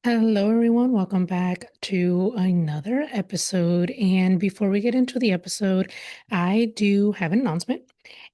Hello, everyone. Welcome back to another episode. And before we get into the episode, I do have an announcement.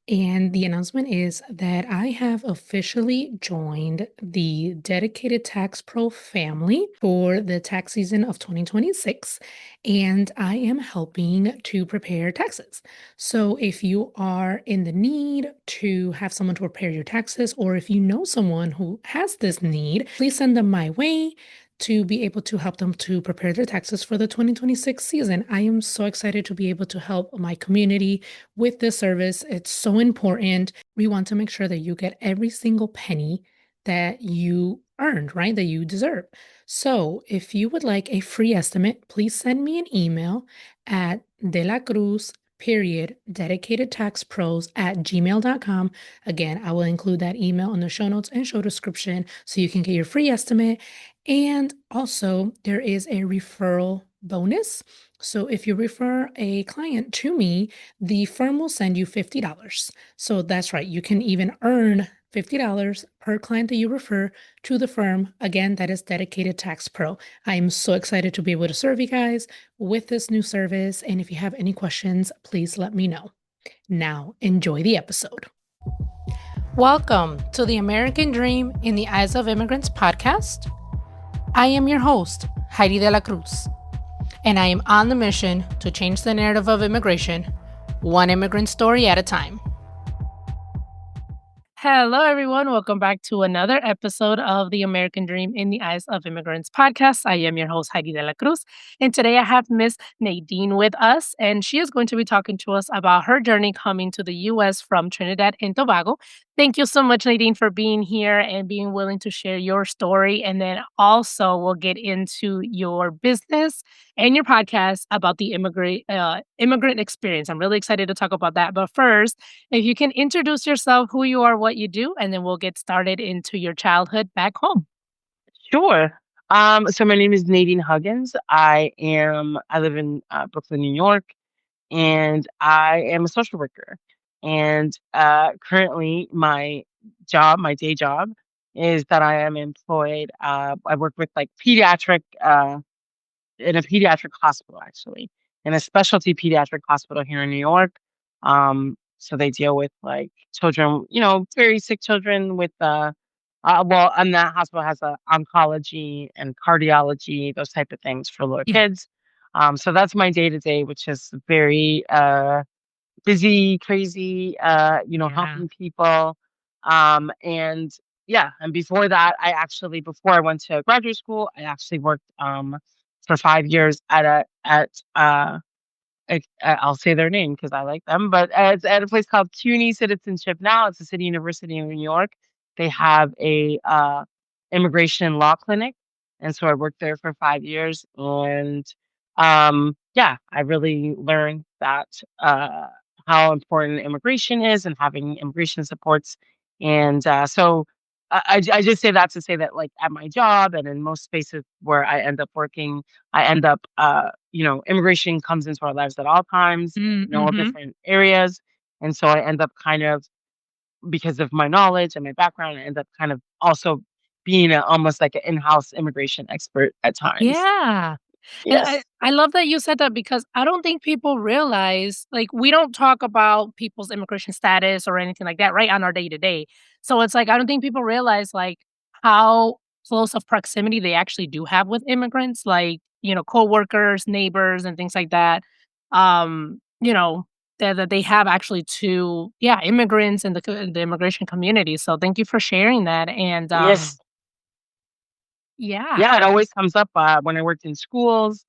And the announcement is that I have officially joined the Dedicated Tax Pro family for the tax season of 2026. And I am helping to prepare taxes. So if you are in the need to have someone to prepare your taxes, or if you know someone who has this need, please send them my way to be able to help them to prepare their taxes for the 2026 season. I am so excited to be able to help my community with this service. It's so important. We want to make sure that you get every single penny that you earned, right? That you deserve. So if you would like a free estimate, please send me an email at De La Cruz period dedicated tax pros at gmail.com. Again, I will include that email in the show notes and show description so you can get your free estimate. And also, there is a referral bonus. So if you refer a client to me, the firm will send you $50. So that's right, you can even earn $50 per client that you refer to the firm. Again, that is Dedicated Tax Pro. I am so excited to be able to serve you guys with this new service. And if you have any questions, please let me know. Now, enjoy the episode. Welcome to the American Dream in the Eyes of Immigrants podcast. I am your host, Heidy De La Cruz, and I am on the mission to change the narrative of immigration, one immigrant story at a time. Hello, everyone. Welcome back to another episode of the American Dream in the Eyes of Immigrants podcast. I am your host, Heidy De La Cruz, and today I have Miss Nadine with us, and she is going to be talking to us about her journey coming to the U.S. from Trinidad and Tobago. Thank you so much, Nadine, for being here and being willing to share your story. And then also, we'll get into your business and your podcast about the immigrant experience. I'm really excited to talk about that. But first, if you can introduce yourself, who you are, what you do, and then we'll get started into your childhood back home. Sure. So my name is Nadine Huggins. I live in Brooklyn, New York, and I am a social worker. And currently, my day job, is that I am employed. I work with like in a pediatric hospital, actually, in a specialty pediatric hospital here in New York. So they deal with like children, very sick children with and that hospital has oncology and cardiology, those type of things for little Yeah. kids. So that's my day to day, which is very busy, crazy, Yeah. helping people. And yeah, and before that, before I went to graduate school, I actually worked for 5 years I'll say their name because I like them, but it's at a place called CUNY Citizenship Now. It's a city university in New York. They have a immigration law clinic, and so I worked there for 5 years. And yeah, I really learned that how important immigration is and having immigration supports. And I just say that to say that, like, at my job and in most spaces where I end up working, I end up, immigration comes into our lives at all times in all Mm-hmm. different areas. And so I end up kind of, because of my knowledge and my background, I end up kind of also being almost like an in-house immigration expert at times. Yeah. And I, Yes. I love that you said that because I don't think people realize, like, we don't talk about people's immigration status or anything like that, right, on our day to day. So it's like, I don't think people realize, like, how close of proximity they actually do have with immigrants, like, coworkers, neighbors, and things like that. Um, you know, that they have actually to, yeah, immigrants and the immigration community. So thank you for sharing that. And Yes. yeah. Yeah, it always comes up when I worked in schools,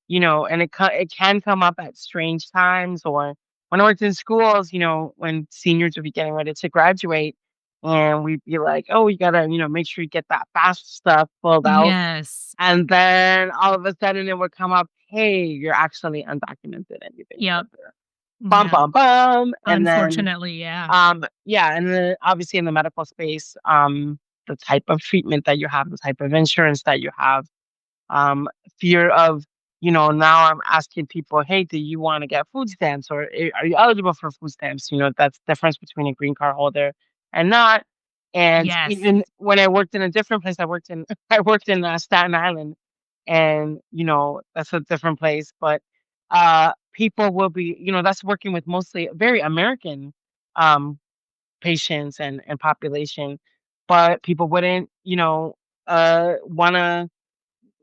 and it can come up at strange times, or when I worked in schools, when seniors would be getting ready to graduate, and we'd be like, "Oh, you gotta, make sure you get that FAFSA stuff filled out," Yes. and then all of a sudden it would come up, "Hey, you're actually undocumented and you've been here Yep. for bum Yeah. bum bum," and then Unfortunately, yeah. yeah, and then obviously in the medical space, the type of treatment that you have, the type of insurance that you have, um, fear of, now I'm asking people, hey, do you want to get food stamps, or are you eligible for food stamps? That's the difference between a green card holder and not. And Yes. even when I worked in a different place, I worked in Staten Island, and that's a different place. But people will be, that's working with mostly very American um, patients and population, but people wouldn't,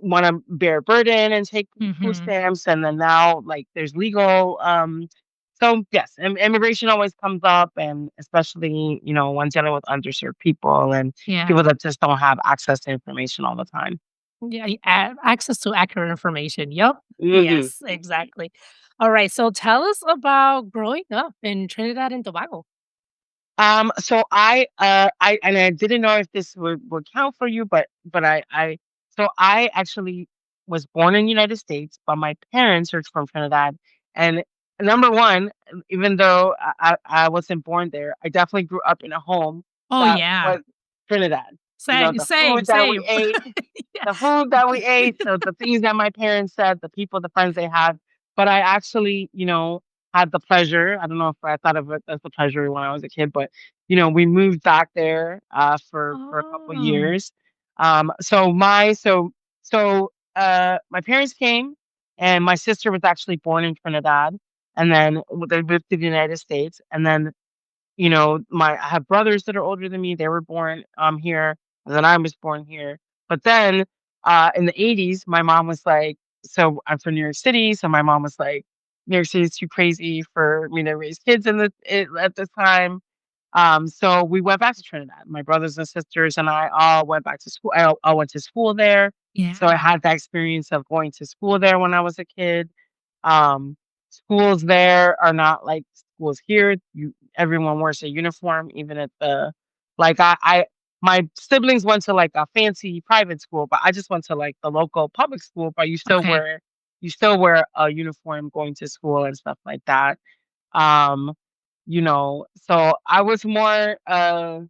wanna bear a burden and take food Mhm. stamps, and then now, like, there's legal, so, yes, immigration always comes up, and especially, when dealing with underserved people and Yeah. people that just don't have access to information all the time. Yeah, access to accurate information. Yep. Mhm. Yes, exactly. All right, so tell us about growing up in Trinidad and Tobago. So I didn't know if this would count for you, but so I actually was born in the United States, but my parents are from Trinidad. And number one, even though I wasn't born there, I definitely grew up in a home Oh, that yeah. was Trinidad. Same, The same, food that we same. ate, Yeah. the food that we ate, the things that my parents said, the people, the friends they had. But I actually, had the pleasure. I don't know if I thought of it as a pleasure when I was a kid, but we moved back there for a couple Oh, years. So my parents came, and my sister was actually born in Trinidad, and then they moved to the United States, and then I have brothers that are older than me. They were born here, and then I was born here. But then in the 80s, my mom was like, so I'm from New York City, so my mom was like, New York City is too crazy for me to raise kids at this time. So we went back to Trinidad. My brothers and sisters and I all went back to school. I all went to school there. So I yeah. had that experience of going to school there when I was a kid. Um, Schools there are not like schools here. Everyone wears a uniform, even at the like I my siblings went to like a fancy private school, but I just went to like the local public school, but Okay. you still wear a uniform going to school and stuff like that. Um, so I was more growing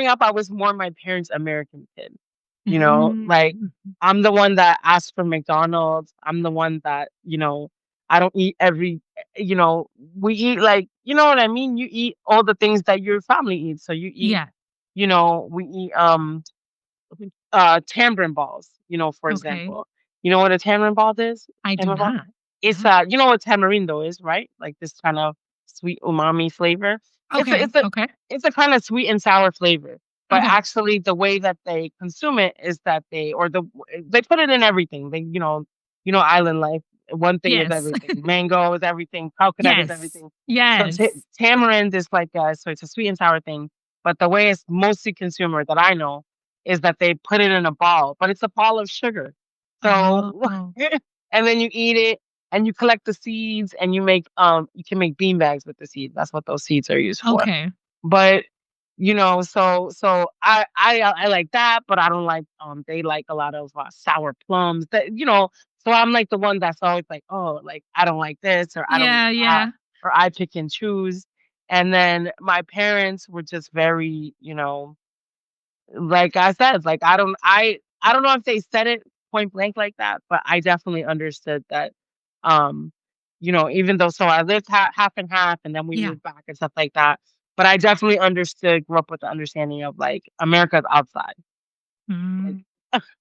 up, I was more my parents' American kid. Like Mm. I'm the one that asks for McDonald's. I'm the one that, I don't eat we eat like, you know what I mean? You eat all the things that your family eats. So you eat, Yeah. we eat tamarind balls, for Okay. example. You know what a tamarind ball is? I do Tamarind ball? not. It's No. you know what tamarindo is, right? Like this kind of sweet umami flavor. It's a Okay. it's a Okay. it's a kind of sweet and sour flavor. But Okay. actually the way that they consume it is that they put it in everything. Island life. One thing is Yes. everything. Mango is everything. Coconut is Yes. everything. So Yes. tamarind is like so it's a sweet and sour thing. But the way it's mostly consumer that I know is that they put it in a ball, but it's a ball of sugar. So Oh, and then you eat it and you collect the seeds and you can make bean bags with the seeds. That's what those seeds are used for. okay. But I like that, but I don't like they like a lot of sour plums. So I'm like the one that's always like, oh, like I don't like this or I don't Yeah, yeah. or I pick and choose. And then my parents were just very, like I said, like I don't know if they said it point blank like that, but I definitely understood that, um, even though I lived half and half, and then we Yeah. moved back and stuff like that. But I definitely grew up with the understanding of like America's outside, like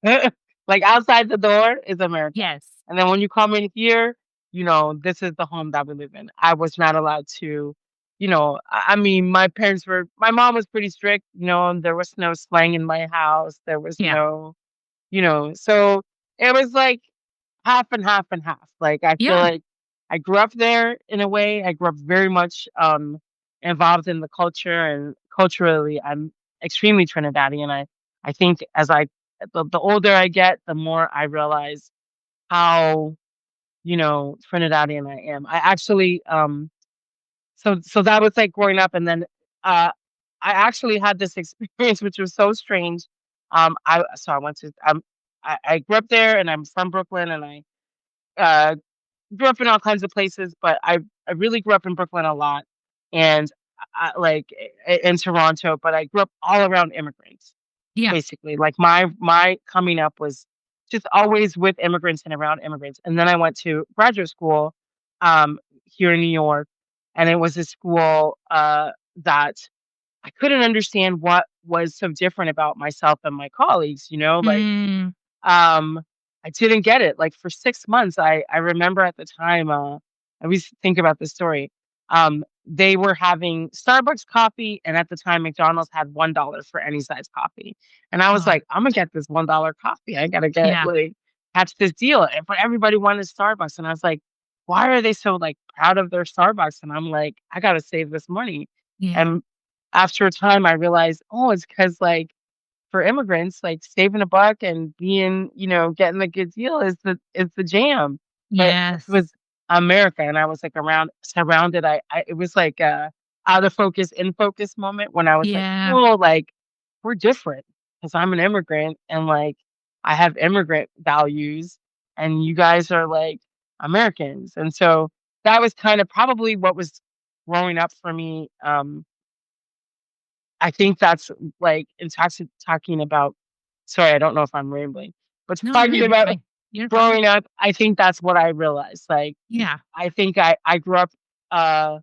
Mm. like outside the door is America, Yes. and then when you come in here, this is the home that we live in. I was not allowed to. I mean, my mom was pretty strict, and there was no slang in my house. There was Yeah. no, so it was like half and half and half. Like I feel Yeah. like I grew up there in a way. I grew up very much involved in the culture, and culturally I'm extremely Trinidadian. I think as the older I get, the more I realize how, Trinidadian I am. I actually so that was like growing up, and then uh I actually had this experience which was so strange. I went to I grew up there, and I'm from Brooklyn, and I uh grew up in all kinds of places, but I really grew up in Brooklyn a lot, and like in Toronto, but I grew up all around immigrants. Yeah. Basically, like my coming up was just always with immigrants and around immigrants. And then I went to graduate school here in New York, and it was a school that I couldn't understand what was so different about myself and my colleagues, like, Mm. um, I didn't get it. Like, for 6 months, I remember at the time, I always think about this story. They were having Starbucks coffee, and at the time, McDonald's had $1 for any size coffee. And I was Oh, like, "Imma get this $1 coffee. I gotta get, yeah, catch this deal." But everybody wanted Starbucks, and I was like, "Why are they so, like, proud of their Starbucks?" And I'm like, "I gotta save this money." yeah, And after a time, I realized, oh, it's because, like, for immigrants, like, saving a buck and being, getting the good deal is the jam. But this yes, was America, and I was, like, surrounded. It was like a out of focus, in focus moment when I was like, yeah, "Oh, like, we're different because 'cause I'm an immigrant and, like, I have immigrant values, and you guys are, like, Americans." And so that was kind of probably what was growing up for me. I think that's, like, talking about, sorry, I don't know if I'm rambling, but no, no, talking you're about fine, you're fine, growing up, I think that's what I realized. Like, yeah, I think I grew up, uh,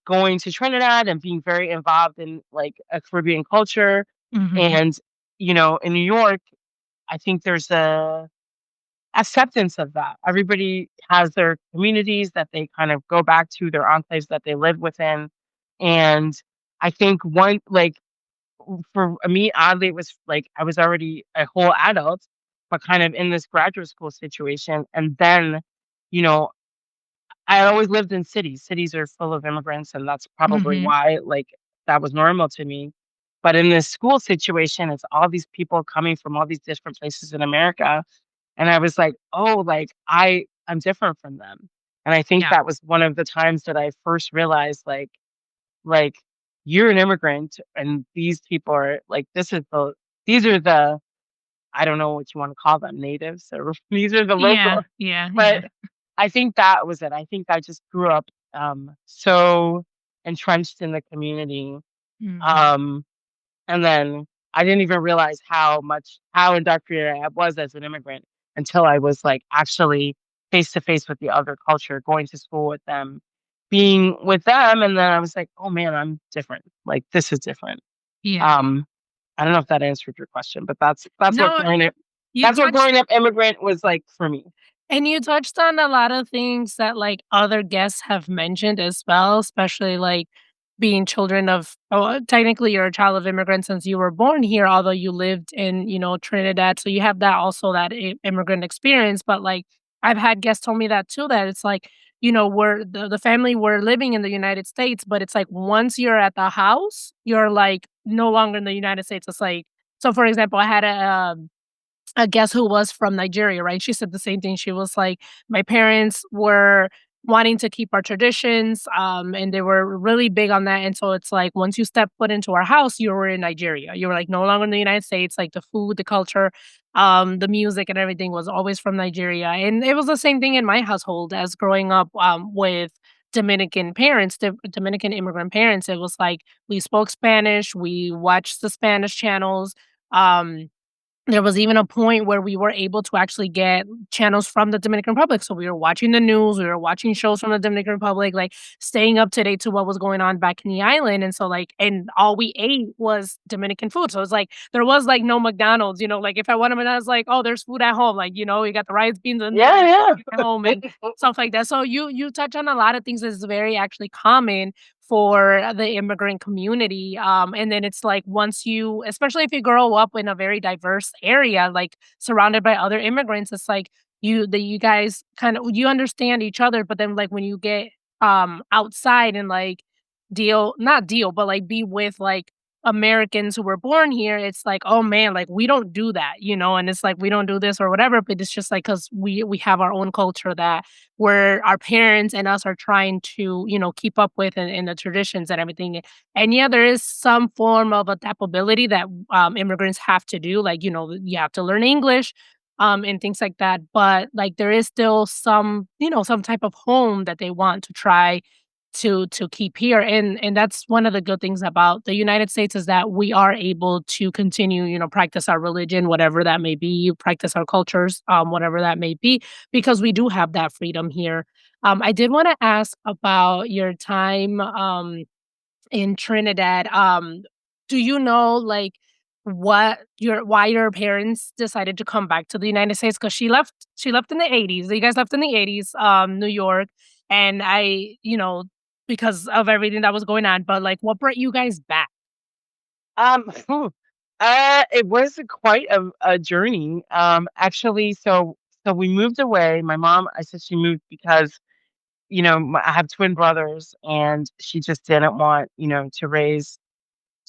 going to Trinidad and being very involved in, like, a Caribbean culture, mhm, and, in New York, I think there's a acceptance of that. Everybody has their communities that they kind of go back to, their enclaves that they live within, and I think for me, oddly, it was like I was already a whole adult, but kind of in this graduate school situation. And then, you know, I always lived in cities. Cities are full of immigrants, and that's probably mhm, why, like, that was normal to me. But in this school situation, it's all these people coming from all these different places in America. And I was like, oh, like, I'm different from them. And I think yeah, that was one of the times that I first realized, like, you're an immigrant and these people are like, these are the, I don't know what you wanna call them, natives or these are the yeah, local, yeah, yeah, but I think that was it. I think I just grew up, so entrenched in the community, mhm, um, and then I didn't even realize how indoctrinated I was as an immigrant until I was, like, actually face to face with the other culture, going to school with them, being with them, and then I was like, "Oh, man, I'm different. Like, this is different." yeah. Um, I don't know if that answered your question, but that's what No, growing up you that's what touched growing up immigrant was like for me. and you touched on a lot of things that, like, other guests have mentioned as well, especially, like, being children of technically, you're a child of immigrants since you were born here, although you lived in, Trinidad, so you have that also that immigrant experience, but, like, I've had guests tell me that too, that it's like, we're the family were living in the United States, but it's like once you're at the house, you're, like, no longer in the United States, it's like so, for example, I had a guest who was from Nigeria, right? She said the same thing. She was like, "My parents were wanting to keep our traditions, and they were really big on that, and so it's like once you step foot into our house, you were in Nigeria. You were, like, no longer in the United States, like, the food, the culture, the music and everything was always from Nigeria, and it was the same thing in my household as growing up, with Dominican parents, Dominican immigrant parents. It was like we spoke Spanish, we watched the Spanish channels, there was even a point where we were able to actually get channels from the Dominican Republic, so we were watching the news, we were watching shows from the Dominican Republic, like, staying up to date to what was going on back in the island, and so, like and all we ate was Dominican food, so it's like, there was, like, no McDonald's, like, if I wanted McDonald's, like, "Oh, there's food at home," like, you got the rice, beans, and Yeah, at home and yeah. stuff like that, so you touch on a lot of things that's very actually common for the immigrant community. And then it's like once you, especially if you grow up in a very diverse area, like surrounded by other immigrants, it's like you guys kind of you understand each other, but then like when you get outside and like not deal, but like be with like Americans who were born here, it's like, oh man, like we don't do that, and it's like we don't do this or whatever, but it's just like because we have our own culture that where our parents and us are trying to, keep up with in the traditions and everything. And yeah, there is some form of adaptability that immigrants have to do. Like, you have to learn English and things like that. But like there is still some, some type of home that they want to try to keep here. And that's one of the good things about the United States is that we are able to continue, practice our religion, whatever that may be, practice our cultures, whatever that may be because we do have that freedom here. I did wanna ask about your time, in Trinidad. Do you know, like, why your parents decided to come back to the United States? Because she left in the 80s. You guys left in the 80s, New York, and because of everything that was going on, but, like, what brought you guys back? Phew, it was quite a journey. Actually, so we moved away. My mom, I said she moved because I have twin brothers, and she just didn't want to raise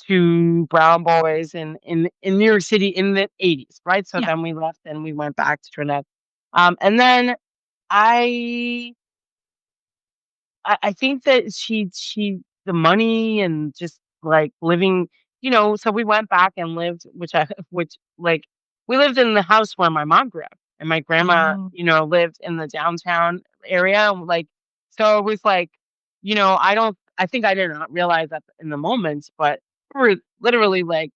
two brown boys in New York City in the 80s, right? So Yeah. then we left and we went back to Trinidad. And then I I think that she the money and just, like, living so we went back and lived, which, like, we lived in the house where my mom grew up, and my grandma, Oh, lived in the downtown area, like, so it was like, I think I did not realize that in the moment, but we were literally, like,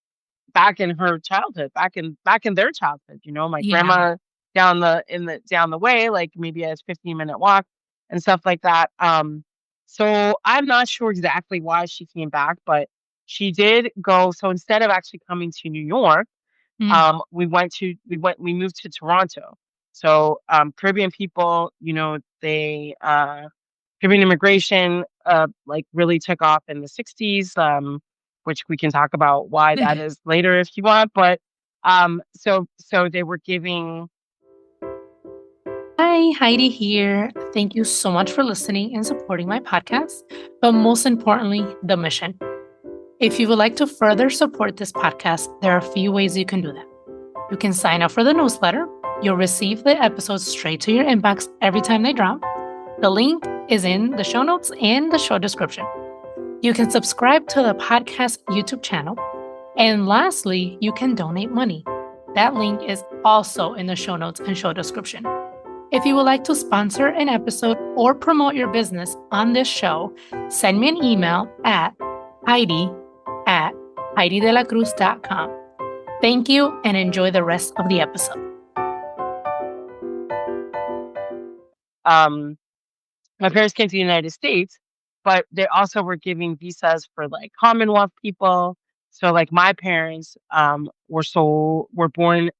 back in her childhood, back in their childhood, my yeah. grandma down the way, like, maybe a 15-minute walk and stuff like that. So I'm not sure exactly why she came back, but she did go. So instead of actually coming to New York, Mm. we moved to Toronto. So, Caribbean people, Caribbean immigration, like, really took off in the 60s, which we can talk about why that is later if you want. But, so they were giving. Hi, Heidi here. Thank you so much for listening and supporting my podcast, but most importantly, the mission. If you would like to further support this podcast, there are a few ways you can do that. You can sign up for the newsletter. You'll receive the episodes straight to your inbox every time they drop. The link is in the show notes and the show description. You can subscribe to the podcast YouTube channel. And lastly, you can donate money. That link is also in the show notes and show description. If you would like to sponsor an episode or promote your business on this show, send me an email at Heidi@HeidiDelacruz.com. Thank you and enjoy the rest of the episode. um my parents came to the United States, but they also were giving visas for, like, Commonwealth people. So, like, my parents were born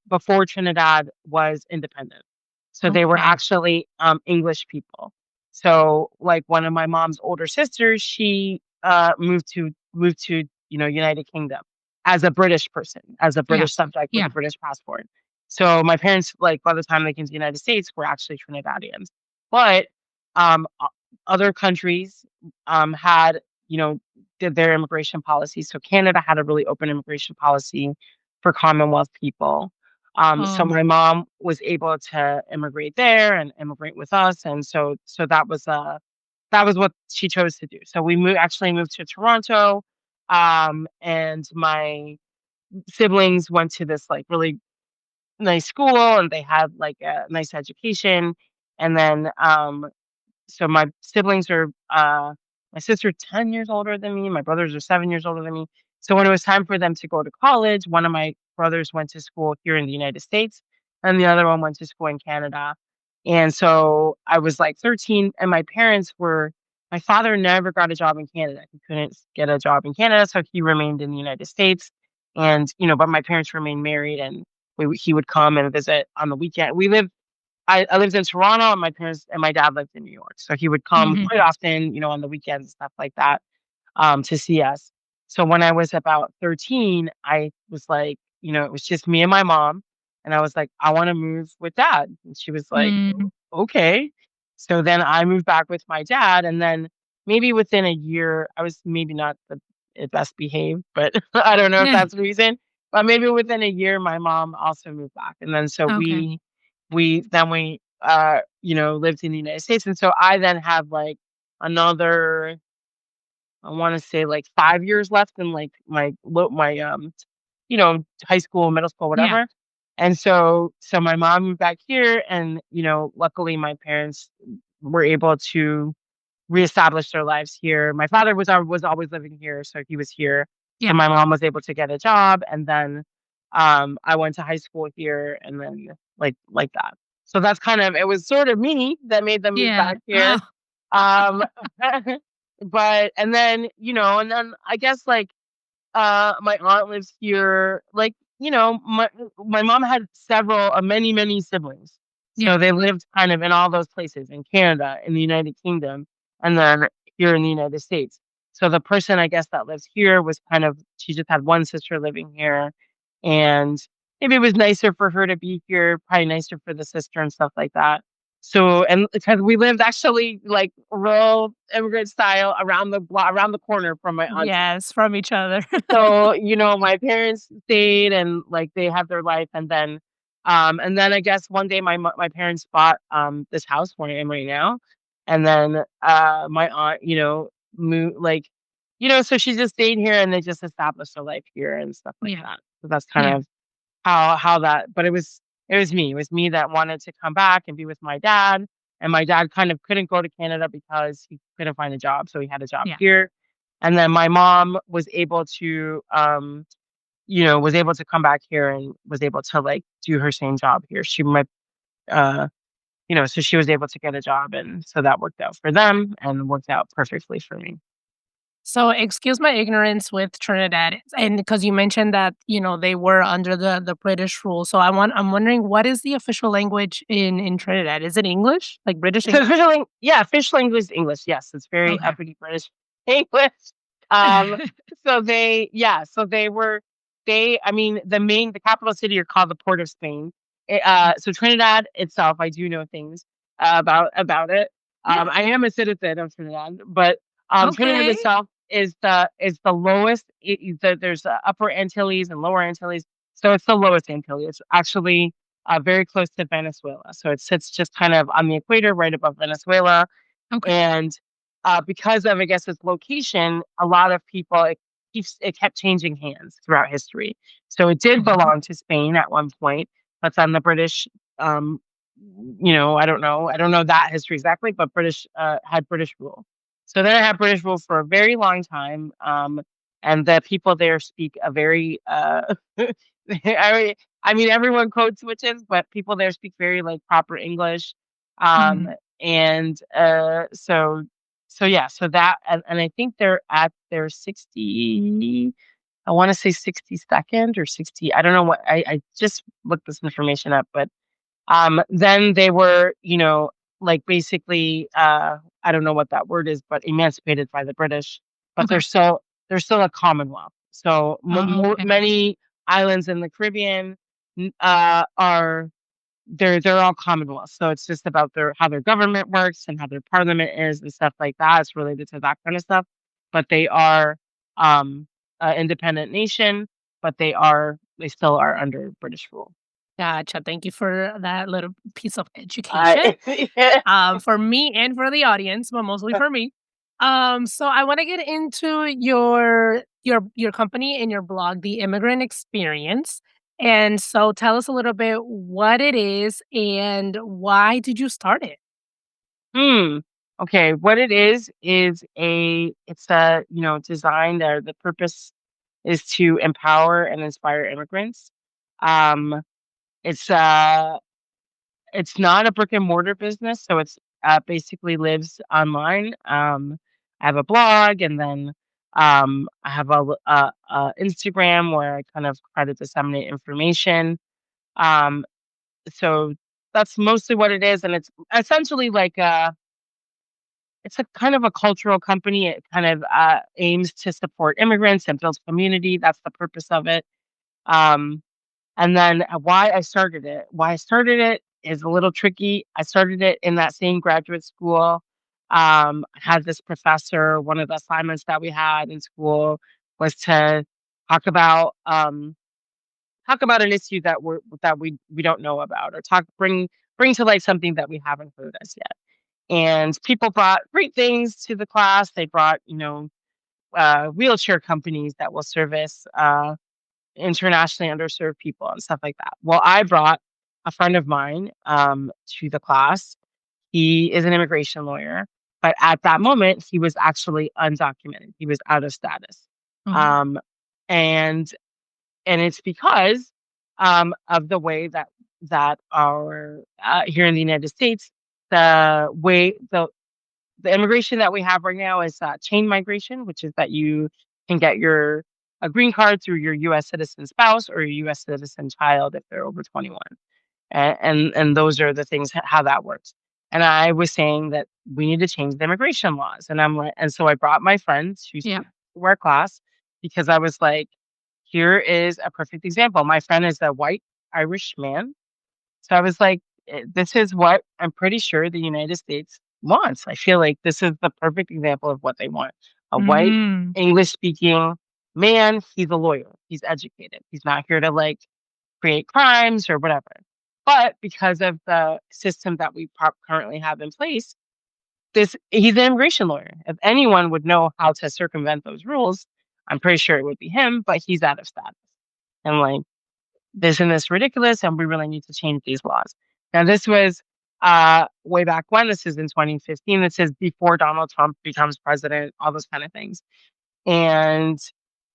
before Trinidad was independent. So they were Okay. actually English people. So, like, one of my mom's older sisters, she moved to United Kingdom as a British person, as a Yeah. British subject with a Yeah. British passport. So my parents, like, by the time they came to the United States, were actually Trinidadians. But other countries had, did their immigration policy. So Canada had a really open immigration policy for Commonwealth people. So Oh. my mom was able to immigrate there and immigrate with us, and so that was what she chose to do. So we moved to Toronto, and my siblings went to this, like, really nice school, and they had, like, a nice education, and then so my siblings are my sister's 10 years older than me, my brothers are 7 years older than me. So when it was time for them to go to college, one of my brothers went to school here in the United States, and the other one went to school in Canada. And so I was, like, 13, and my father never got a job in Canada. He couldn't get a job in Canada, so he remained in the United States. And, but my parents remained married, and he would come and visit on the weekend. I lived in Toronto, and my parents and my dad lived in New York, so he would come Mhm. quite often, on the weekends and stuff like that, to see us. So when I was about 13, I was like, it was just me and my mom, and I was like, "I wanna move with dad." And she was like, Mm. "Okay." So then I moved back with my dad, and then maybe within a year, I was maybe not the best behaved, but I don't know if Yeah. that's the reason, but maybe within a year, my mom also moved back, and then so Okay. we lived in the United States, and so I then have, like, another, I wanna say, like, 5 years left in, like, high school, middle school, Yeah. whatever, and so my mom moved back here, and, luckily, my parents were able to reestablish their lives here. My father was always living here, so he was here. So Yeah. my mom was able to get a job, and then, I went to high school here, and then, like that. So that's kind of, it was sort of me that made them move Yeah. back here. Oh. Um, but and then I guess like my aunt lives here. Like, my mom had many siblings. Yeah. So they lived kind of in all those places in Canada, in the United Kingdom, and then here in the United States. So the person I guess that lives here was she just had one sister living here, and maybe it was nicer for her to be here, probably nicer for the sister and stuff like that. So, and because we lived actually like rural immigrant style around the block, around the corner from my aunt's. Yes, from each other. So, my parents stayed and like they have their life, and then I guess one day my parents bought this house where I am right now. And then my aunt, moved, like, so she just stayed here and they just established her life here and stuff like Yeah. that. So that's kind Yeah. of how that, but it was me that wanted to come back and be with my dad. And my dad kind of couldn't go to Canada because he couldn't find a job, so he had a job Yeah. here. And then my mom was able to come back here and was able to like do her same job here. She might uh so she was able to get a job, and so that worked out for them and worked out perfectly for me. So, excuse my ignorance with Trinidad, and because you mentioned that, they were under the British rule. So I'm wondering, what is the official language in Trinidad? Is it English? Like British So English? official English is English. Yes, it's very Okay. uppity British English. Um, I mean, the capital city are called the Port of Spain. So Trinidad itself, I do know things about it. Yeah. I am a citizen of Trinidad, but Trinidad Okay. itself is the lowest. There's Upper Antilles and Lower Antilles, so it's the lowest Antilles. It's actually very close to Venezuela. So it sits just kind of on the equator, right above Venezuela. Okay. And because of, I guess, its location, a lot of people, it kept changing hands throughout history. So it did Mhm. belong to Spain at one point, but then the British, I don't know that history exactly, but British had British rule. So then it had British rule for a very long time, and the people there speak a very, I mean, everyone code switches, but people there speak very like proper English. Um, Mhm. and so yeah, so that, and I think they're at their 60, I want to say 62nd or 60. I don't know what, I just looked this information up, but then they were, like basically, I don't know what that word is, but emancipated by the British, but Okay. they're still a Commonwealth. So Okay. many islands in the Caribbean are, they're all Commonwealth. So it's just about how their government works and how their parliament is and stuff like that. It's related to that kind of stuff. But they are an independent nation, but they still are under British rule. Gotcha. Thank you for that little piece of education, I yeah. for me and for the audience, but mostly for me. So I want to get into your company and your blog, The Immigrant Experience. And so tell us a little bit what it is and why did you start it? Hmm. Okay, what it is it's a, designed, or the purpose is to empower and inspire immigrants. Um, it's it's not a brick and mortar business, so it's basically lives online. I have a blog, and then I have a Instagram where I kind of try to disseminate information. Um, so that's mostly what it is, and it's essentially like it's a kind of a cultural company. It kind of aims to support immigrants and build community. That's the purpose of it. Um, and then why I started it is a little tricky. I started it in that same graduate school. I had this professor, one of the assignments that we had in school was to talk about um, talk about an issue that we don't know about, or bring to light something that we haven't heard as yet. And people brought great things to the class. They brought, wheelchair companies that will service internationally underserved people and stuff like that. Well, I brought a friend of mine to the class. He is an immigration lawyer, but at that moment, he was actually undocumented. He was out of status. Mhm. Um, and it's because of the way that our here in the United States, the way the immigration that we have right now is chain migration, which is that you can get a green card through your U.S. citizen spouse or your U.S. citizen child if they're over 21. And those are the things how that works. And I was saying that we need to change the immigration laws. And I'm like, and so I brought my friends to Yeah. our class because I was like, here is a perfect example. My friend is a white Irish man. So I was like, this is what I'm pretty sure the United States wants. I feel like this is the perfect example of what they want. A white Mm. English speaking man, he's a lawyer. He's educated. He's not here to like create crimes or whatever. But because of the system that we currently have in place, he's an immigration lawyer. If anyone would know how to circumvent those rules, I'm pretty sure it would be him, but he's out of status. And like, isn't this ridiculous? And we really need to change these laws. Now, this was way back when. This is in 2015. This is before Donald Trump becomes president, all those kind of things. And,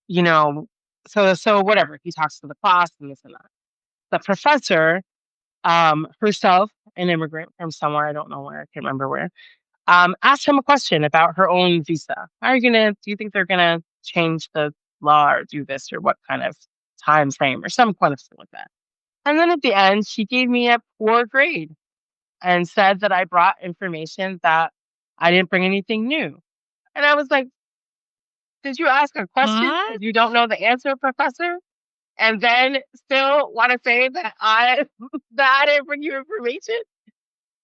you know, so whatever. He talks to the class and this and that. The professor, herself, an immigrant from somewhere, I don't know where, I can't remember where, asked him a question about her own visa. Do you think they're gonna change the law or do this or what kind of time frame or some kind of thing like that? And then at the end, she gave me a poor grade and said that I brought information that I didn't bring anything new. And I was like, did you ask a question What? because you don't know the answer, professor? And then still want to say that that I didn't bring you information?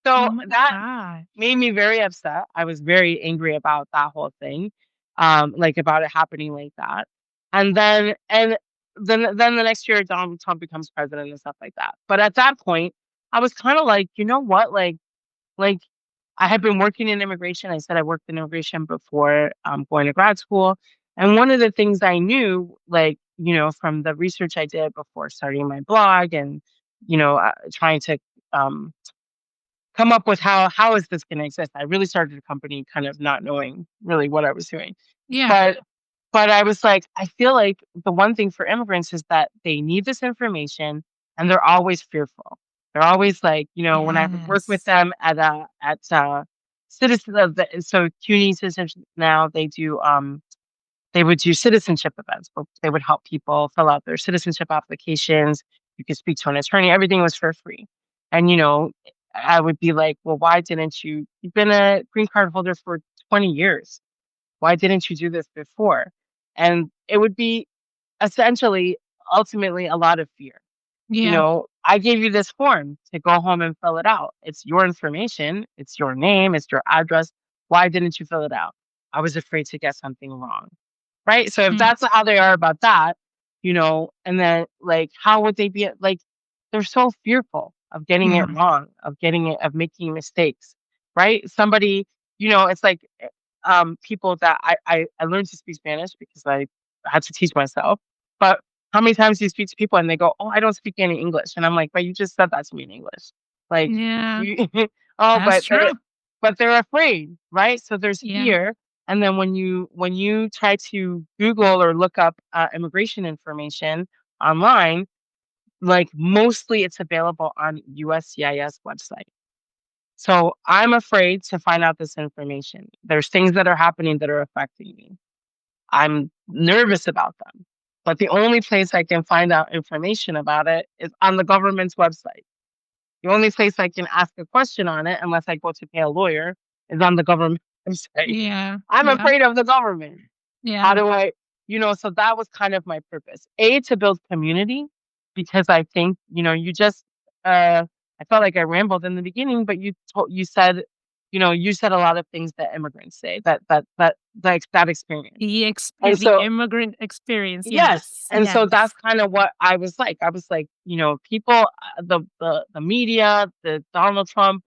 So Oh my that god. made me very upset. I was very angry about that whole thing, like about it happening like that. And then the next year, Donald Trump becomes president and stuff like that. But at that point, I was kind of like, you know what, like I had been working in immigration. I said I worked in immigration before going to grad school. And one of the things I knew, like, from the research I did before starting my blog and, trying to um, come up with how is this going to exist. I really started a company kind of not knowing really what I was doing. Yeah. But I was like, I feel like the one thing for immigrants is that they need this information and they're always fearful. They're always like, when I work with Yes. them at citizen of so CUNY citizens now they would do citizenship events, but they would help people fill out their citizenship applications. You could speak to an attorney. Everything was for free. And, I would be like, well, why didn't you've been a green card holder for 20 years. Why didn't you do this before? And it would be essentially, ultimately, a lot of fear. Yeah. I gave you this form to go home and fill it out. It's your information. It's your name. It's your address. Why didn't you fill it out? I was afraid to get something wrong. Right. So if Mm. that's how they are about that, and then like, how would they be like, they're so fearful of getting it Yeah. wrong, of making mistakes. Right. Somebody, it's like people that I learned to speak Spanish because I had to teach myself. But how many times do you speak to people and they go, "Oh, I don't speak any English," and I'm like, "But you just said that to me in English." Like Yeah. you, oh, That's true. but they're afraid, right? So there's Yeah. fear, and then when you try to Google or look up immigration information online, like mostly it's available on USCIS website. So I'm afraid to find out this information. There's things that are happening that are affecting me. I'm nervous about them. But the only place I can find out information about it is on the government's website. The only place I can ask a question on it, unless I go to pay a lawyer, is on the government website. Yeah. I'm Yeah. afraid of the government. How Yeah. do so that was kind of my purpose. To build community, because I think, I felt like I rambled in the beginning, but you said a lot of things that immigrants say, that experience. And The so, immigrant experience. yes, Yes. and so that's Yes. kind of what I was like. I was like, people, the media, the Donald Trump,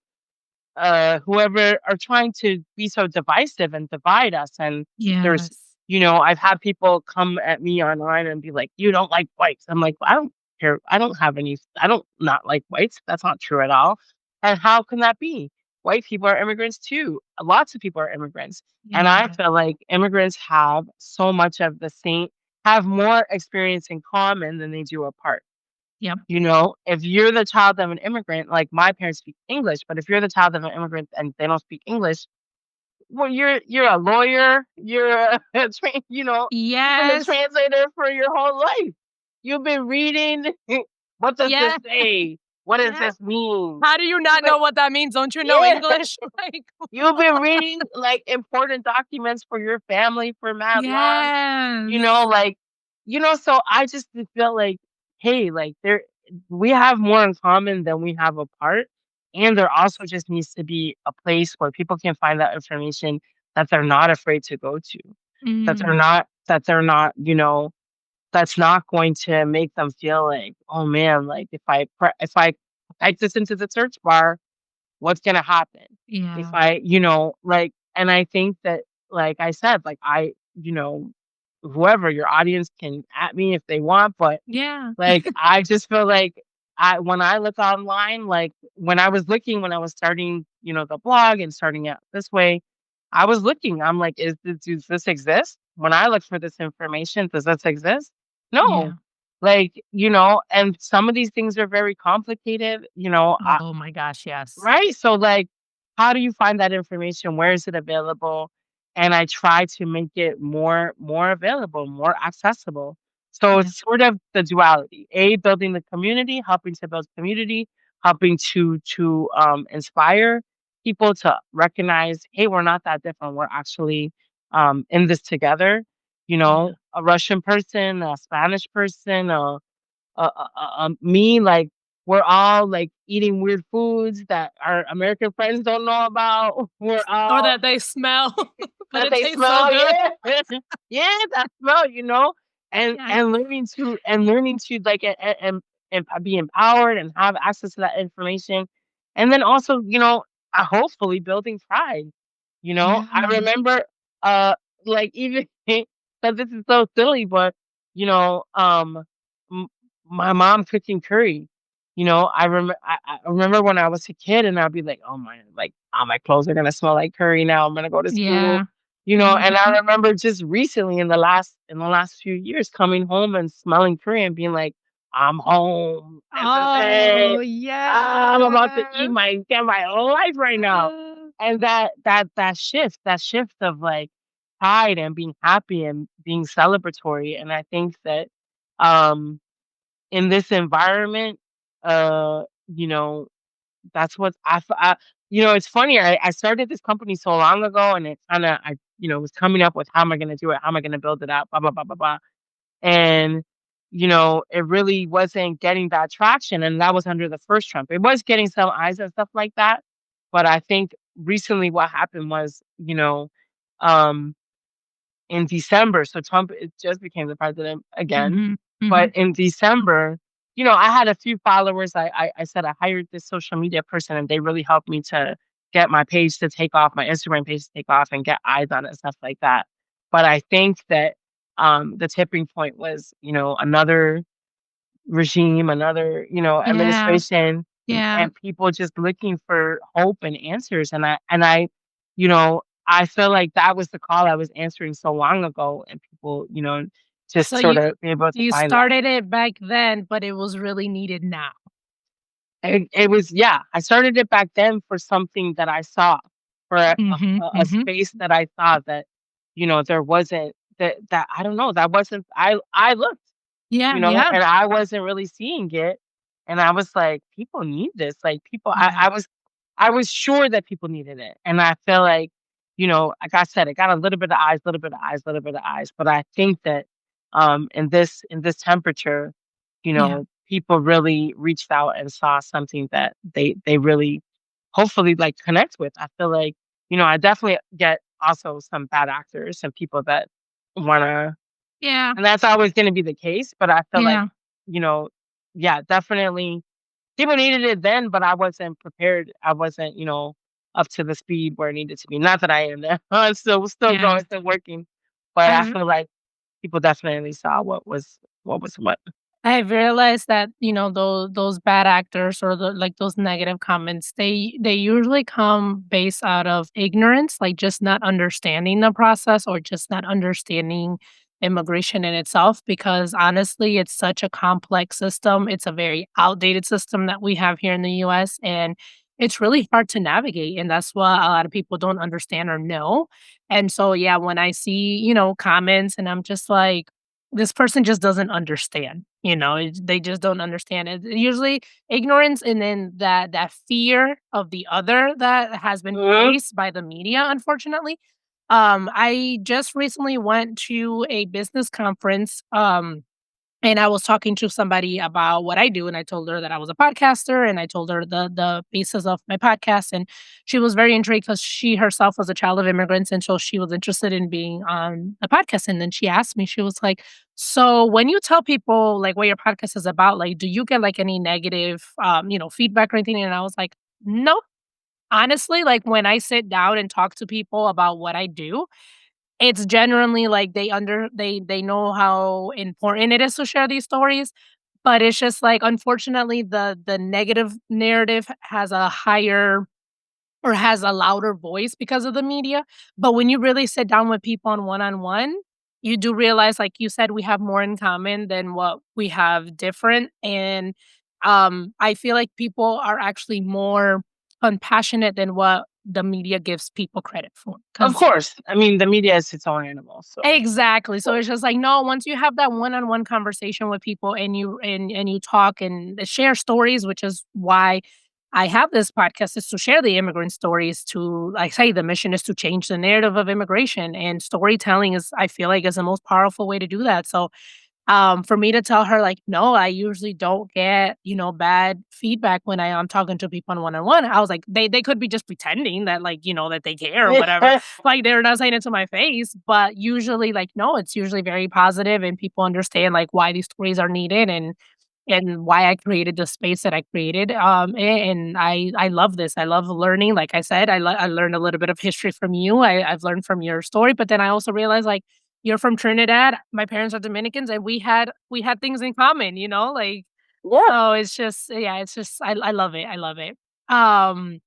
whoever are trying to be so divisive and divide us. And there's, Yes. I've had people come at me online and be like, "You don't like whites." I'm like, I don't care. I don't not like whites. That's not true at all. And how can that be? White people are immigrants too. Lots of people are immigrants. And I Yeah. feel like immigrants have so much of the same, have more experience in common than they do apart. Yep. If you're the child of an immigrant, like my parents speak English, but if you're the child of an immigrant and they don't speak English, well, you're a lawyer, you're even a Yes. translator for your whole life. You've been reading. What does this Yeah. say? What does Yeah. this mean? How do you You've not been, know what that means? Don't you know yeah, English? Like, you've been reading like important documents for your family for mad long. yes. Like, so I just feel like, hey, like we have more in common than we have apart. And there also just needs to be a place where people can find that information that they're not afraid to go to, Mm, that they're not, that's not going to make them feel like, oh man, like if I type this into the search bar, what's gonna happen? If yeah. I, like, and I think that, like I said, like you know, whoever your audience can at me if they want, but Yeah. like I just feel like when I look online, like when I was starting, the blog and starting out this way, I was looking. I'm like, does this exist? When I look for this information, does this exist? No. Yeah. Like, and some of these things are very complicated. Oh my gosh, yes. Right? So, like, how do you find that information? Where is it available? And I try to make it more available, more accessible. So Yeah. it's sort of the duality. A, building the community, helping to build community, helping to inspire people to recognize, hey, we're not that different. We're actually in this together. Yeah. A Russian person, a Spanish person, me, like, we're all like eating weird foods that our American friends don't know about. We're Or all that they smell, but that it they tastes so smell, good. yeah, yeah, that smell, Yeah. and learning to like and be empowered and have access to that information, and then also, hopefully building pride. I Yeah. remember, uh, like even so this is so silly, but m- my mom cooking curry. I remember when I was a kid, and I'd be like, oh my, like all my clothes are gonna smell like curry now. I'm gonna go to school, Yeah. and I Mhm. remember just recently in the last few years coming home and smelling curry and being like, I'm home. This is Oh, it. yes. I'm about to get my life right now. Uh, And that shift of like pride and being happy and being celebratory. And I think that um in this environment, uh, you know, that's what it's funny. I started this company so long ago, and it kind of, was coming up with how am I going to do it? How am I going to build it out? Blah, blah, blah, blah, blah. And, it really wasn't getting that traction. And that was under the first Trump. It was getting some eyes and stuff like that. But I think recently what happened was, um, in December, so Trump just became the president again. mhm. But Mhm. in December, I had a few followers. I said I hired this social media person, and they really helped me to get my page to take off, my Instagram page to take off, and get eyes on it and stuff like that. But I think that the tipping point was, another regime, another, Yeah. administration, Yeah. and people just looking for hope and answers. And I feel like that was the call I was answering so long ago, and people, just So sort of be able to you find that. started it back then, but it was really needed now. It was, yeah, I started it back then for something that I saw, for Mhm. a Mhm. space that I thought that, there wasn't, that I don't know, that wasn't, I looked. Yeah, yeah. And I wasn't really seeing it. And I was like, people need this. Like people, Yeah. I was sure that people needed it. And I feel like, like I said, it got a little bit of eyes, little bit of eyes, little bit of eyes. But I think that in this temperature, Yeah. people really reached out and saw something that they really hopefully like connect with. I feel like, I definitely get also some bad actors and people that wanna, Yeah. and that's always gonna be the case, but I feel like, Yeah. you know, yeah, definitely people needed it then, but I wasn't prepared. I wasn't, up to the speed where it needed to be. Not that I am now. I'm still Yeah. going, still working. But I I feel like people definitely saw what was what. I've realized that, those bad actors or those negative comments, they usually come based out of ignorance, like just not understanding the process or just not understanding immigration in itself because honestly, it's such a complex system. It's a very outdated system that we have here in the US and it's really hard to navigate, and that's what a lot of people don't understand or know. And so, yeah, when I see, comments and I'm just like, this person just doesn't understand, they just don't understand it. Usually ignorance and then that fear of the other that has been Mhm. placed by the media, unfortunately. I just recently went to a business conference, and I was talking to somebody about what I do, and I told her that I was a podcaster, and I told her the basis of my podcast, and she was very intrigued because she herself was a child of immigrants, and so she was interested in being on the podcast. And then she asked me, she was like, "So when you tell people like what your podcast is about, like, do you get like any negative, feedback or anything?" And I was like, "No, honestly, like when I sit down and talk to people about what I do, it's genuinely like they know how important it is to share these stories, but it's just like, unfortunately, the negative narrative has a higher or has a louder voice because of the media. But when you really sit down with people on one-on-one, you do realize, like you said, we have more in common than what we have different. And I feel like people are actually more compassionate than what the media gives people credit for. Of Because course. I mean, the media is its own animal, so exactly. of So it's course. just like, no, once you have that one-on-one conversation with people and you talk and share stories, which is why I have this podcast, is to share the immigrant stories. To, like say, the mission is to change the narrative of immigration, and storytelling is, I feel like, is the most powerful way to do that. So for me to tell her like, "No, I usually don't get, bad feedback when I am talking to people on one-on-one." I was like, they could be just pretending that like, that they care or whatever. Like, they're not saying it to my face, but usually, like, no, it's usually very positive and people understand like why these stories are needed, and why I created the space that I created. And I love this. I love learning. Like I said, I learned a little bit of history from you. I've learned from your story, but then I also realized like you're from Trinidad. My parents are Dominicans, and we had things in common. Like, Yeah. so it's just, yeah, it's just, I love it. I love it. Um,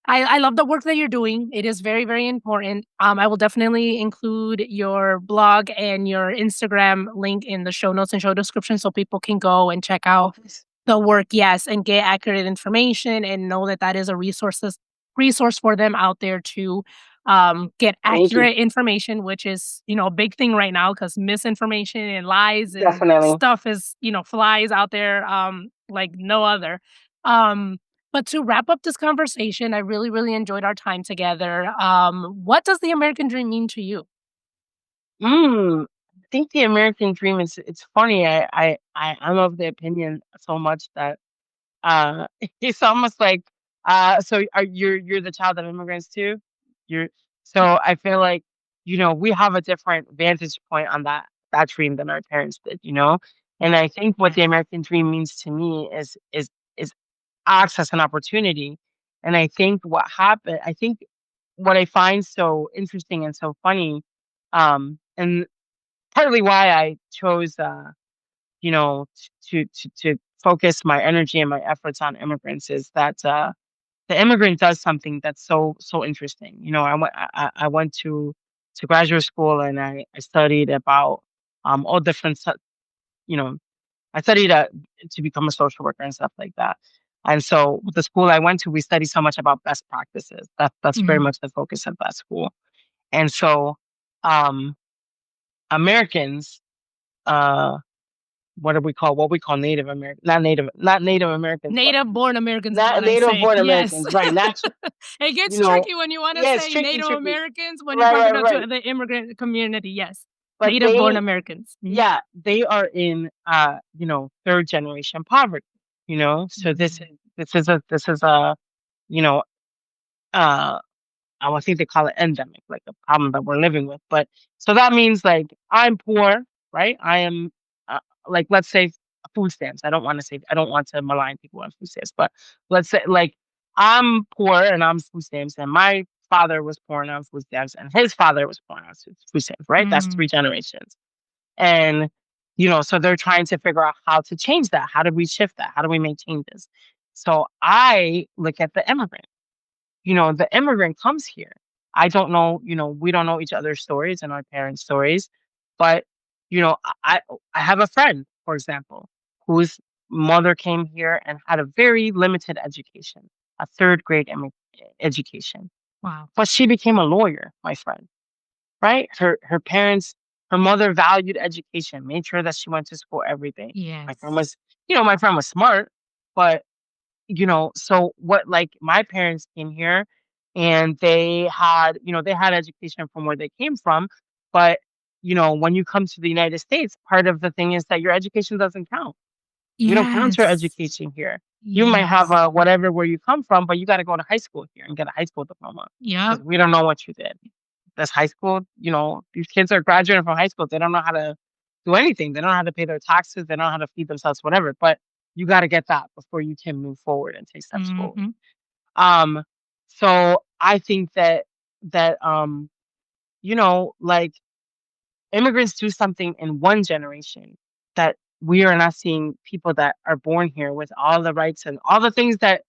I love the work that you're doing. It is very, very important. I will definitely include your blog and your Instagram link in the show notes and show description so people can go and check Oh, out please. the work, yes, and get accurate information and know that that is a resource for them out there to get Thank you. accurate information, which is, a big thing right now because misinformation and lies and Definitely. stuff is, flies out there like no other. Um, but to wrap up this conversation, I really, really enjoyed our time together. What does the American dream mean to you? I think the American dream is it's funny. I'm of the opinion so much that uh it's almost like so are you're the child of immigrants too? You're so I feel like, we have a different vantage point on that dream than our parents did, you know? And I think what the American dream means to me is access and opportunity. And I think what I find so interesting and so funny, and partly why I chose, to focus my energy and my efforts on immigrants is that the immigrant does something that's so interesting. I went to graduate school and I studied about all different you know I studied to become a social worker and stuff like that. And so with the school I went to, we studied so much about best practices. That's very Mhm. much the focus of that school. And so um, Americans, uh, what we call Native American, not Native Americans, but Native born Americans is not what I native say. born Yes. Americans, right? It You gets know, tricky when you wanna yeah, it's say tricky, Native tricky. Americans when you're Right, talking right, to right. the immigrant community, yes. But Native born they, Americans. Mhm. yeah, they are in, third generation poverty. So Mhm. this is a, you know, uh, I think they call it endemic, like a problem that we're living with. But so that means like I'm poor, right? I am, like let's say food stamps. I don't want to malign people on food stamps, but let's say like I'm poor and I'm food stamps, and my father was poor and on food stamps, and his father was poor and on food stamps, right? That's Mm. three generations, and so they're trying to figure out how to change that. How do we shift that? How do we make changes? So I look at the immigrant. The immigrant comes here. I don't know, we don't know each other's stories and our parents' stories, but I have a friend, for example, whose mother came here and had a very limited education. a third grade education. Wow. But she became a lawyer, my friend, right? Her parents, her mother valued education, made sure that she went to school every day. My friend Yes. was, my friend was smart, but so what, like my parents came here and they had education from where they came from, but when you come to the United States, part of the thing is that your education doesn't count. We don't count your Yes. education here. You might have Yes. a whatever where you come from, but you got to go to high school here and get a high school diploma Yep. because we don't know what you did. That's high school. These kids are graduating from high school. They don't know how to do anything. They don't know how to pay their taxes. They don't know how to feed themselves, whatever. But you got to get that before you can move forward and take steps forward. Mhm. Um, so I think that like immigrants do something in one generation that we are not seeing people that are born here with all the rights and all the things that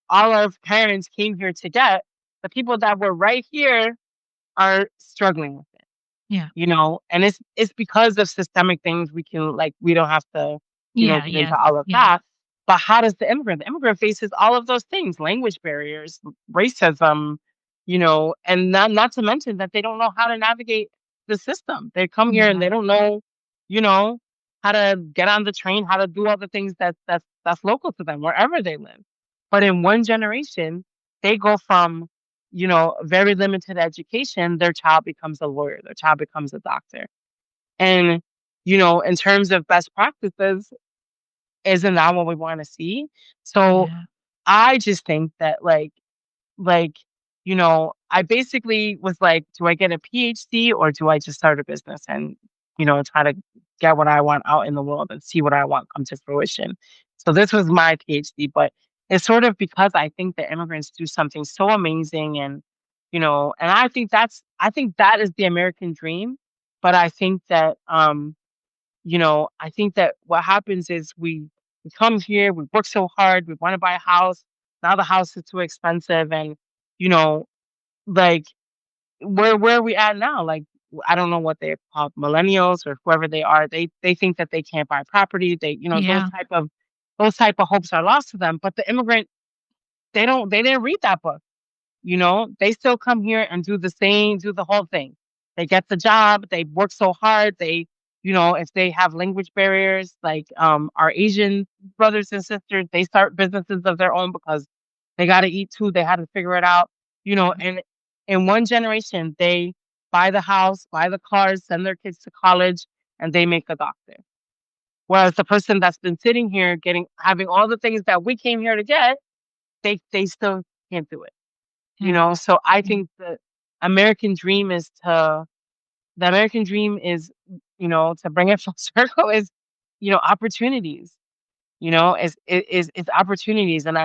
all our parents came here to get. The people that were right here are struggling with it, Yeah. and it's because of systemic things. We don't have to, Yeah, get into yes, all of yeah. that. But how does the immigrant faces all of those things, language barriers, racism, and not to mention that they don't know how to navigate the system. They come here and Yeah. they don't know, you know, how to get on the train, how to do all the things that's local to them wherever they live. But in one generation, they go from very limited education, their child becomes a lawyer, their child becomes a doctor. And, in terms of best practices, isn't that what we want to see? So Yeah. I just think that like, I basically was like, do I get a PhD or do I just start a business and, try to get what I want out in the world and see what I want come to fruition? So this was my PhD, but it's sort of because I think that immigrants do something so amazing and I think that is the American dream. But I think that what happens is we come here, we work so hard, we want to buy a house. Now the house is too expensive, and you know, like where are we at now? Like I don't know what they're called, millennials or whoever they are. They think that they can't buy property. Yeah. Those type of hopes are lost to them. But the immigrant, they didn't read that book. They still come here and do the whole thing. They get the job, they work so hard, if they have language barriers, like our Asian brothers and sisters, they start businesses of their own because they got to eat too, they had to figure it out, Yeah. and in one generation, they buy the house, buy the cars, send their kids to college, and they make a doctor. Whereas the person that's been sitting here having all the things that we came here to get, they still can't do it. Yeah. So I Yeah. think American dream is to the American dream is, to bring it full circle is, opportunities, is opportunities. And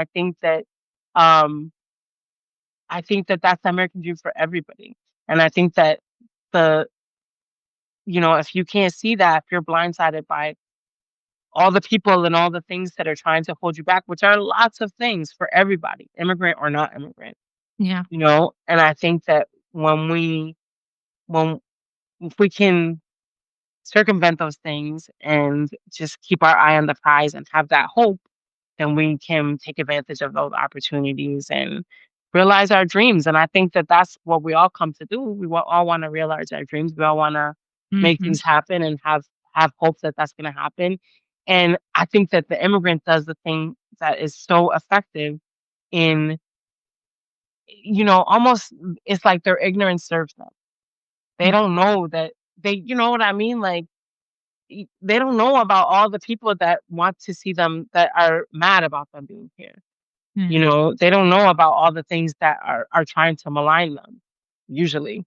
um, I think that that's the American dream for everybody. And I think that the, if you can't see that, if you're blindsided by all the people and all the things that are trying to hold you back, which are lots of things for everybody, immigrant or not immigrant, Yeah. and I think that when if we can circumvent those things and just keep our eye on the prize and have that hope, then we can take advantage of those opportunities and realize our dreams. And I think that that's what we all come to do. All want to realize our dreams. We all want to make Mhm. things happen and have hope that that's going to happen. And I think that the immigrant does the thing that is so effective in, almost it's like their ignorance serves them. They Yeah. don't know that you know what I mean? Like, they don't know about all the people that want to see them that are mad about them being here. Yeah. They don't know about all the things that are trying to malign them usually.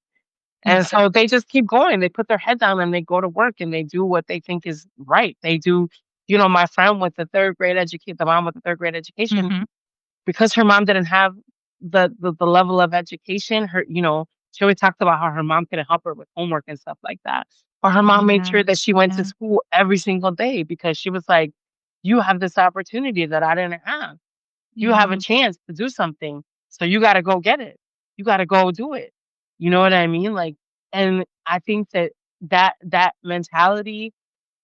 And Yeah. so they just keep going. They put their head down and they go to work and they do what they think is right. They do, my friend with the mom with the third grade education, Mhm. because her mom didn't have the level of education, she always talked about how her mom couldn't help her with homework and stuff like that. Or her mom made Yeah. sure that she went to Yeah. school every single day because she was like, you have this opportunity that I didn't have. You have a Yeah. chance to do something. So you gotta go get it. You gotta go do it. You know what I mean? Like, and I think that mentality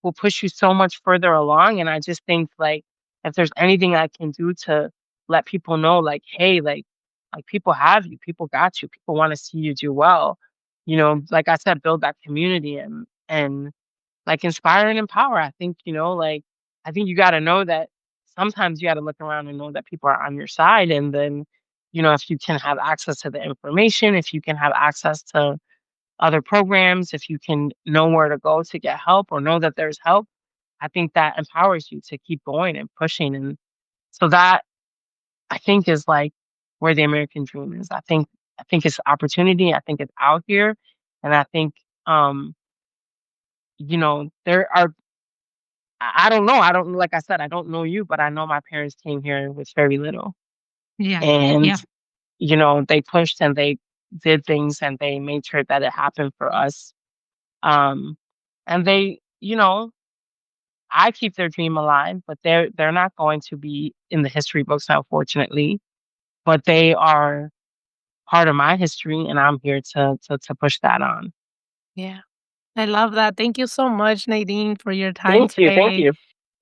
will push you so much further along. And I just think like if there's anything I can do to let people know, like, hey, like people have you, people got you, people want to see you do well. Like I said, build that community and like inspire and empower. I think, like I think you got to know that sometimes you got to look around and know that people are on your side. And then, if you can have access to the information, if you can have access to other programs, if you can know where to go to get help or know that there's help, I think that empowers you to keep going and pushing. And so that I think is like where the American dream is. I think it's opportunity. I think it's out here. And I think there are I don't know. I don't like I said, I don't know you, but I know my parents came here with very little. Yeah. And, Yeah. they pushed and they did things and they made sure that it happened for us. And they, I keep their dream alive, but they're not going to be in the history books, unfortunately. But they are part of my history, and I'm here to push that on. Yeah. I love that. Thank you so much, Nadine, for your time Thank you, thank today, you.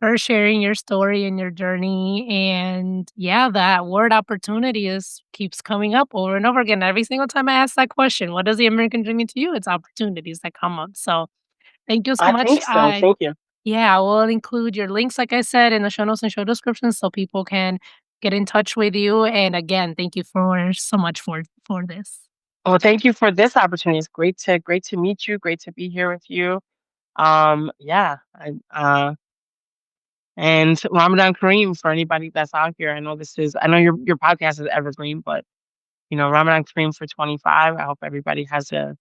for sharing your story and your journey. And yeah, that word opportunity keeps coming up over and over again. Every single time I ask that question, what does the American dream mean to you? It's opportunities that come up. So thank you so I much. think so. Thank you. Yeah, I will include your links, like I said, in the show notes and show descriptions so people can get in touch with you. And again, thank you for so much for this. Well, thank you for this opportunity. It's great to meet you. Great to be here with you. Yeah. And Ramadan Kareem for anybody that's out here. I know your podcast is evergreen, but Ramadan Kareem for 25. I hope everybody has a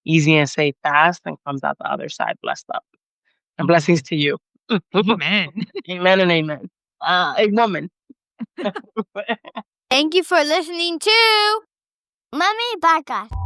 easy and safe fast and comes out the other side blessed up. And blessings to you. Amen. Amen and amen. A woman. Thank you for listening to Mommy Podcast.